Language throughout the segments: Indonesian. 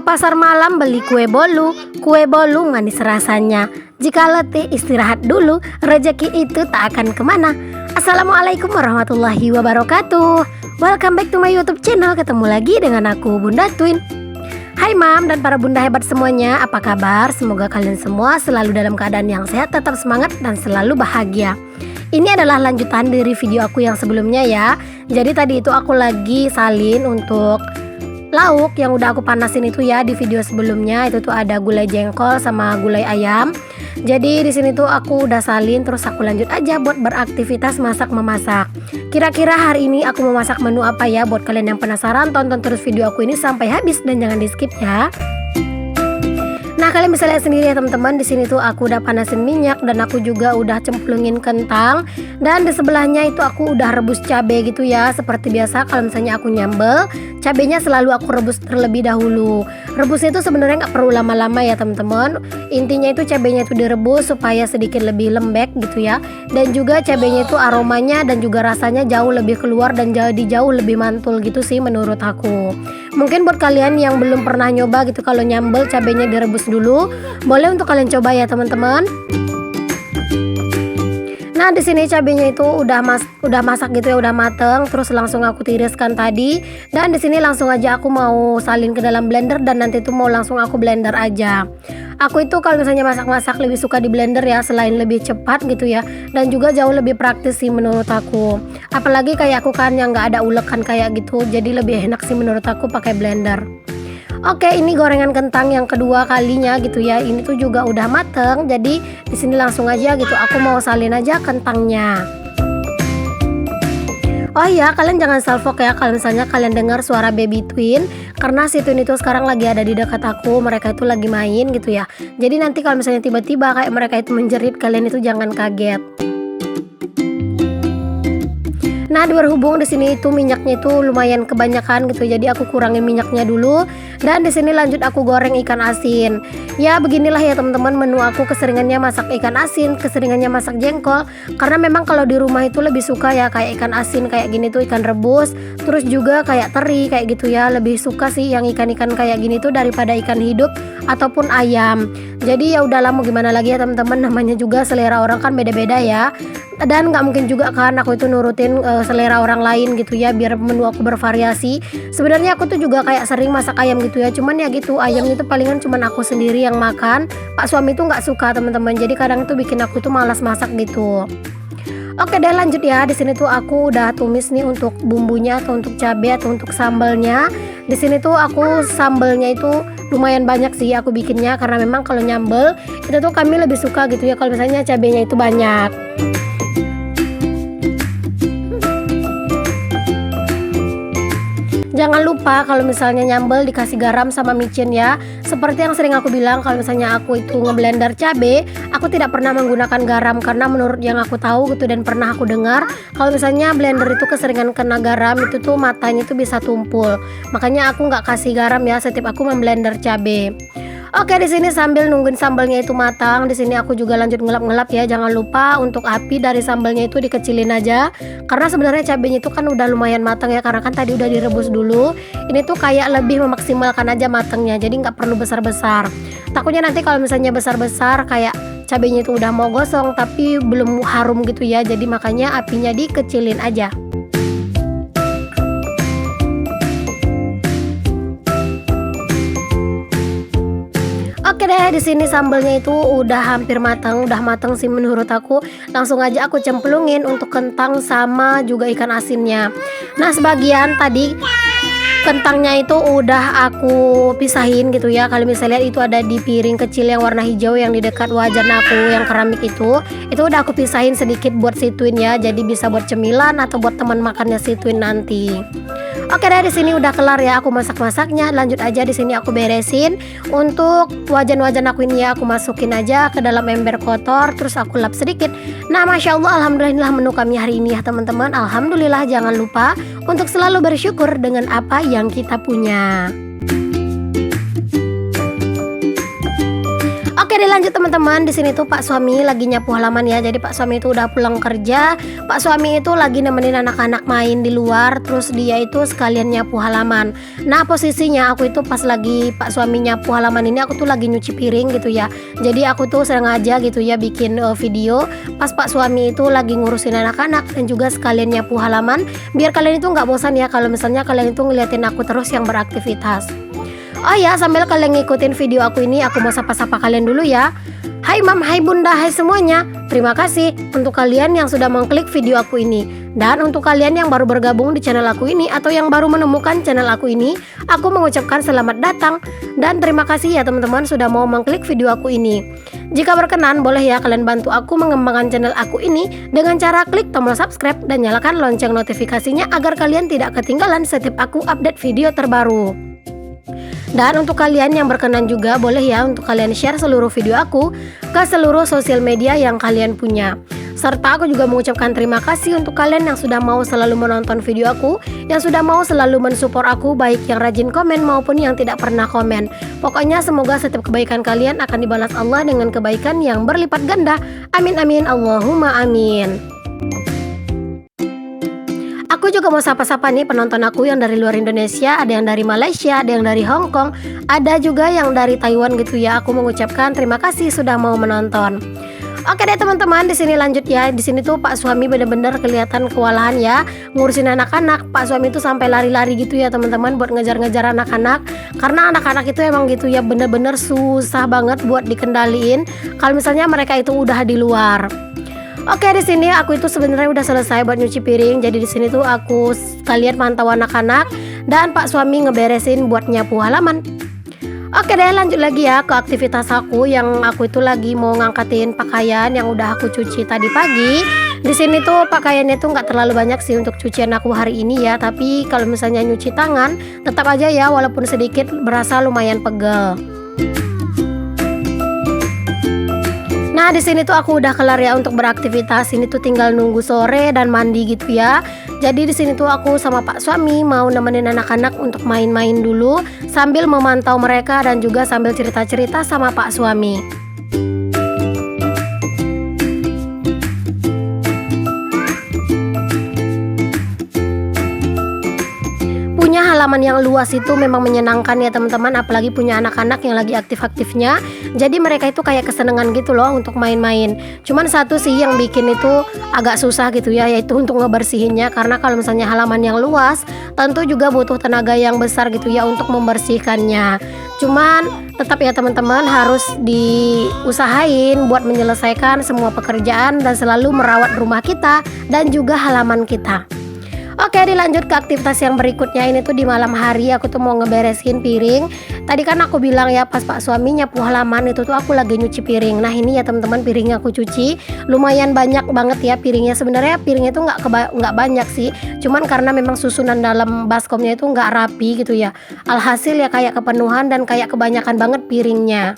pasar malam beli kue bolu manis rasanya. Jika letih istirahat dulu, rezeki itu tak akan kemana. Assalamualaikum warahmatullahi wabarakatuh. Welcome back to my YouTube channel. Ketemu lagi dengan aku, Bunda Twin. Hai Mam dan para bunda hebat semuanya, apa kabar? Semoga kalian semua selalu dalam keadaan yang sehat, tetap semangat dan selalu bahagia. Ini adalah lanjutan dari video aku yang sebelumnya ya. Jadi tadi itu aku lagi salin untuk lauk yang udah aku panasin itu ya. Di video sebelumnya itu tuh ada gulai jengkol sama gulai ayam. Jadi di sini tuh aku udah salin, terus aku lanjut aja buat beraktivitas masak-memasak. Kira-kira hari ini aku mau masak menu apa ya? Buat kalian yang penasaran, tonton terus video aku ini sampai habis dan jangan di skip ya. Nah, kalian bisa lihat sendiri ya teman-teman, di sini tuh aku udah panasin minyak dan aku juga udah cemplungin kentang, dan di sebelahnya itu aku udah rebus cabai gitu ya. Seperti biasa kalau misalnya aku nyambel, cabenya selalu aku rebus terlebih dahulu. Rebusnya itu sebenarnya nggak perlu lama-lama ya teman-teman. Intinya itu cabenya itu direbus supaya sedikit lebih lembek gitu ya. Dan juga cabenya itu aromanya dan juga rasanya jauh lebih keluar dan jadi jauh lebih mantul gitu sih menurut aku. Mungkin buat kalian yang belum pernah nyoba gitu kalau nyambel cabenya direbus dulu, boleh untuk kalian coba ya teman-teman. Nah, di sini cabenya itu udah masak gitu ya, udah mateng, terus langsung aku tiriskan tadi. Dan di sini langsung aja aku mau salin ke dalam blender dan nanti itu mau langsung aku blender aja. Aku itu kalau misalnya masak-masak lebih suka di blender ya, selain lebih cepat gitu ya, dan juga jauh lebih praktis sih menurut aku. Apalagi kayak aku kan yang nggak ada ulekan kayak gitu, jadi lebih enak sih menurut aku pakai blender. Oke, ini gorengan kentang yang kedua kalinya gitu ya. Ini tuh juga udah mateng. Jadi di sini langsung aja gitu aku mau salin aja kentangnya. Oh iya, kalian jangan salfok ya kalau misalnya kalian dengar suara baby twin, karena si twin itu sekarang lagi ada di dekat aku. Mereka itu lagi main gitu ya. Jadi nanti kalau misalnya tiba-tiba kayak mereka itu menjerit, kalian itu jangan kaget. Nah, berhubung di sini itu minyaknya itu lumayan kebanyakan gitu, jadi aku kurangin minyaknya dulu. Dan di sini lanjut aku goreng ikan asin. Ya beginilah ya teman-teman menu aku, keseringannya masak ikan asin, keseringannya masak jengkol. Karena memang kalau di rumah itu lebih suka ya kayak ikan asin kayak gini tuh, ikan rebus, terus juga kayak teri kayak gitu ya. Lebih suka sih yang ikan-ikan kayak gini tuh daripada ikan hidup ataupun ayam. Jadi ya udahlah, mau gimana lagi ya teman-teman, namanya juga selera orang kan beda-beda ya. Dan nggak mungkin juga kan aku itu nurutin selera orang lain gitu ya, biar menu aku bervariasi. Sebenarnya aku tuh juga kayak sering masak ayam gitu ya, cuman ya gitu ayamnya itu palingan cuman aku sendiri yang makan. Pak suami tuh nggak suka teman-teman, jadi kadang tuh bikin aku tuh malas masak gitu. Oke deh, lanjut ya. Di sini tuh aku udah tumis nih untuk bumbunya atau untuk cabai atau untuk sambalnya. Di sini tuh aku sambalnya itu lumayan banyak sih aku bikinnya, karena memang kalau nyambel itu tuh kami lebih suka gitu ya kalau misalnya cabainya itu banyak. Jangan lupa kalau misalnya nyambel dikasih garam sama micin ya. Seperti yang sering aku bilang, kalau misalnya aku itu ngeblender cabe, aku tidak pernah menggunakan garam, karena menurut yang aku tahu gitu dan pernah aku dengar, kalau misalnya blender itu keseringan kena garam itu tuh matanya itu bisa tumpul. Makanya aku nggak kasih garam ya setiap aku memblender cabe. Oke, di sini sambil nungguin sambalnya itu matang, di sini aku juga lanjut ngelap-ngelap ya. Jangan lupa untuk api dari sambalnya itu dikecilin aja, karena sebenarnya cabenya itu kan udah lumayan matang ya, karena kan tadi udah direbus dulu. Ini tuh kayak lebih memaksimalkan aja matangnya, jadi nggak perlu besar-besar. Takutnya nanti kalau misalnya besar-besar kayak cabenya itu udah mau gosong tapi belum harum gitu ya, jadi makanya apinya dikecilin aja. Oke deh, di sini sambalnya itu udah hampir matang, udah matang sih menurut aku. Langsung aja aku cemplungin untuk kentang sama juga ikan asinnya. Nah, sebagian tadi kentangnya itu udah aku pisahin gitu ya. Kalau misalnya lihat itu ada di piring kecil yang warna hijau yang di dekat wajan aku yang keramik itu udah aku pisahin sedikit buat si twin ya. Jadi bisa buat cemilan atau buat teman makannya si twin nanti. Oke deh, di sini udah kelar ya aku masak-masaknya. Lanjut aja, di sini aku beresin untuk wajan-wajan aku ini ya. Aku masukin aja ke dalam ember kotor, terus aku lap sedikit. Nah, masya Allah, alhamdulillah menu kami hari ini ya teman-teman. Alhamdulillah, jangan lupa untuk selalu bersyukur dengan apa yang kita punya. Oke Oke, dilanjut teman-teman. Di sini tuh Pak suami lagi nyapu halaman ya. Jadi Pak suami itu udah pulang kerja. Pak suami itu lagi nemenin anak-anak main di luar. Terus dia itu sekalian nyapu halaman. Nah, posisinya aku itu pas lagi Pak suami nyapu halaman ini, aku tuh lagi nyuci piring gitu ya. Jadi aku tuh sengaja gitu ya bikin video pas Pak suami itu lagi ngurusin anak-anak dan juga sekalian nyapu halaman. Biar kalian itu nggak bosan ya kalau misalnya kalian itu ngeliatin aku terus yang beraktivitas. Oh ya, sambil kalian ngikutin video aku ini, aku mau sapa-sapa kalian dulu ya. Hai Mam, hai Bunda, hai semuanya. Terima kasih untuk kalian yang sudah mengklik video aku ini. Dan untuk kalian yang baru bergabung di channel aku ini atau yang baru menemukan channel aku ini, aku mengucapkan selamat datang. Dan terima kasih ya teman-teman sudah mau mengklik video aku ini. Jika berkenan, boleh ya kalian bantu aku mengembangkan channel aku ini dengan cara klik tombol subscribe dan nyalakan lonceng notifikasinya agar kalian tidak ketinggalan setiap aku update video terbaru. Dan untuk kalian yang berkenan juga, boleh ya untuk kalian share seluruh video aku ke seluruh sosial media yang kalian punya. Serta aku juga mengucapkan terima kasih untuk kalian yang sudah mau selalu menonton video aku, yang sudah mau selalu mensupport aku, baik yang rajin komen maupun yang tidak pernah komen. Pokoknya semoga setiap kebaikan kalian akan dibalas Allah dengan kebaikan yang berlipat ganda. Amin amin Allahumma amin. Aku juga mau sapa-sapa nih penonton aku yang dari luar Indonesia, ada yang dari Malaysia, ada yang dari Hong Kong, ada juga yang dari Taiwan gitu ya. Aku mengucapkan terima kasih sudah mau menonton. Oke deh teman-teman, di sini lanjut ya. Di sini tuh Pak suami bener-bener kelihatan kewalahan ya ngurusin anak-anak. Pak suami itu sampai lari-lari gitu ya teman-teman buat ngejar-ngejar anak-anak. Karena anak-anak itu emang gitu ya, bener-bener susah banget buat dikendaliin kalau misalnya mereka itu udah di luar. Oke, di sini aku itu sebenarnya udah selesai buat nyuci piring. Jadi di sini tuh aku sekalian pantau anak-anak dan Pak suami ngeberesin buat nyapu halaman. Oke deh, lanjut lagi ya ke aktivitas aku yang aku itu lagi mau ngangkatin pakaian yang udah aku cuci tadi pagi. Di sini tuh pakaiannya tuh nggak terlalu banyak sih untuk cucian aku hari ini ya. Tapi kalau misalnya nyuci tangan, tetap aja ya walaupun sedikit berasa lumayan pegel. Nah, di sini tuh aku udah kelar ya untuk beraktivitas. Ini tuh tinggal nunggu sore dan mandi gitu ya. Jadi di sini tuh aku sama Pak suami mau nemenin anak-anak untuk main-main dulu sambil memantau mereka dan juga sambil cerita-cerita sama Pak suami. Punya halaman yang luas itu memang menyenangkan ya teman-teman, apalagi punya anak-anak yang lagi aktif-aktifnya. Jadi mereka itu kayak kesenangan gitu loh untuk main-main. Cuman satu sih yang bikin itu agak susah gitu ya, yaitu untuk ngebersihinnya. Karena kalau misalnya halaman yang luas, tentu juga butuh tenaga yang besar gitu ya untuk membersihkannya. Cuman tetap ya teman-teman harus diusahain buat menyelesaikan semua pekerjaan dan selalu merawat rumah kita dan juga halaman kita. Oke, dilanjut ke aktivitas yang berikutnya. Ini tuh di malam hari aku tuh mau ngeberesin piring. Tadi kan aku bilang ya pas Pak suami nyapu halaman itu tuh aku lagi nyuci piring. Nah ini ya teman-teman piringnya aku cuci. Lumayan banyak banget ya piringnya. Sebenarnya piringnya itu nggak banyak sih. Cuman karena memang susunan dalam baskomnya itu nggak rapi gitu ya. Alhasil ya kayak kepenuhan dan kayak kebanyakan banget piringnya.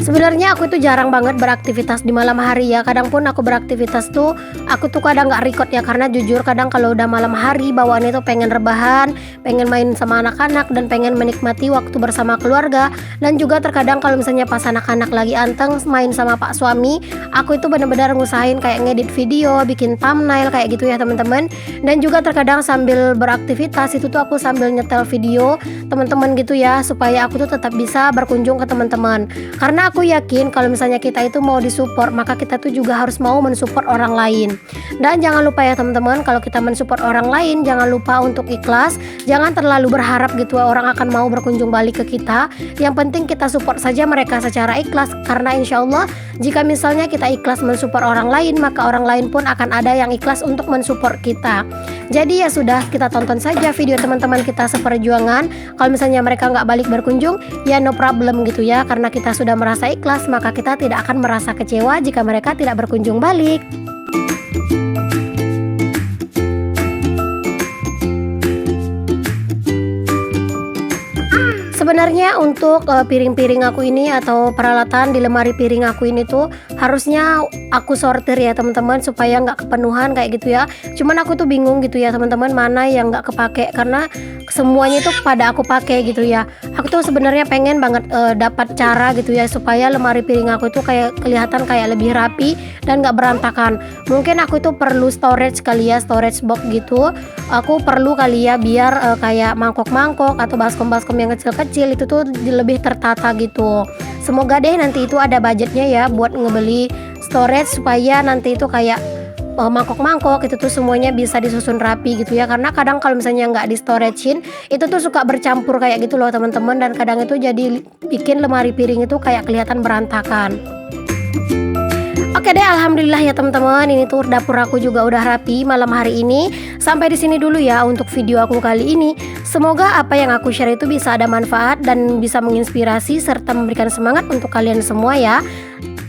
Sebenarnya aku itu jarang banget beraktivitas di malam hari ya. Kadang pun aku beraktivitas tuh aku tuh kadang nggak record ya, karena jujur kadang kalau udah malam hari bawaannya tuh pengen rebahan, pengen main sama anak-anak dan pengen menikmati waktu bersama keluarga. Dan juga terkadang kalau misalnya pas anak-anak lagi anteng main sama Pak suami, aku itu benar-benar ngusahain kayak ngedit video, bikin thumbnail kayak gitu ya teman-teman. Dan juga terkadang sambil beraktivitas itu tuh aku sambil nyetel video teman-teman gitu ya, supaya aku tuh tetap bisa berkunjung ke teman-teman. Karena aku yakin kalau misalnya kita itu mau disupport, maka kita tuh juga harus mau mensupport orang lain. Dan jangan lupa ya teman-teman, kalau kita mensupport orang lain, jangan lupa untuk ikhlas. Jangan terlalu berharap gitu orang akan mau berkunjung balik ke kita. Yang penting kita support saja mereka secara ikhlas. Karena insya Allah jika misalnya kita ikhlas mensupport orang lain, maka orang lain pun akan ada yang ikhlas untuk mensupport kita. Jadi ya sudah, kita tonton saja video teman-teman kita seperjuangan. Kalau misalnya mereka nggak balik berkunjung, ya no problem gitu ya. Karena kita sudah merasa ikhlas, maka kita tidak akan merasa kecewa jika mereka tidak berkunjung balik. Sebenarnya untuk piring-piring aku ini atau peralatan di lemari piring aku ini tuh harusnya aku sortir ya teman-teman, supaya nggak kepenuhan kayak gitu ya. Cuman aku tuh bingung gitu ya teman-teman, mana yang nggak kepake karena semuanya itu pada aku pakai gitu ya. Aku tuh sebenarnya pengen banget dapat cara gitu ya supaya lemari piring aku itu kayak kelihatan kayak lebih rapi dan nggak berantakan. Mungkin aku itu perlu storage kali ya, storage box gitu. Aku perlu kali ya biar kayak mangkok-mangkok atau baskom-baskom yang kecil-kecil itu tuh lebih tertata gitu. Semoga deh nanti itu ada budgetnya ya buat ngebeli storage supaya nanti itu kayak mangkok-mangkok itu tuh semuanya bisa disusun rapi gitu ya. Karena kadang kalau misalnya nggak di storagein itu tuh suka bercampur kayak gitu loh teman-teman, dan kadang itu jadi bikin lemari piring itu kayak kelihatan berantakan. Oke deh, alhamdulillah ya teman-teman, ini tuh dapur aku juga udah rapi malam hari ini. Sampai di sini dulu ya untuk video aku kali ini. Semoga apa yang aku share itu bisa ada manfaat dan bisa menginspirasi serta memberikan semangat untuk kalian semua ya.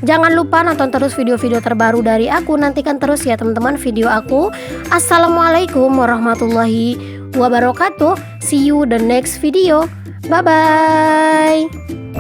Jangan lupa nonton terus video-video terbaru dari aku. Nantikan terus ya teman-teman video aku. Assalamualaikum warahmatullahi wabarakatuh. See you the next video. Bye bye.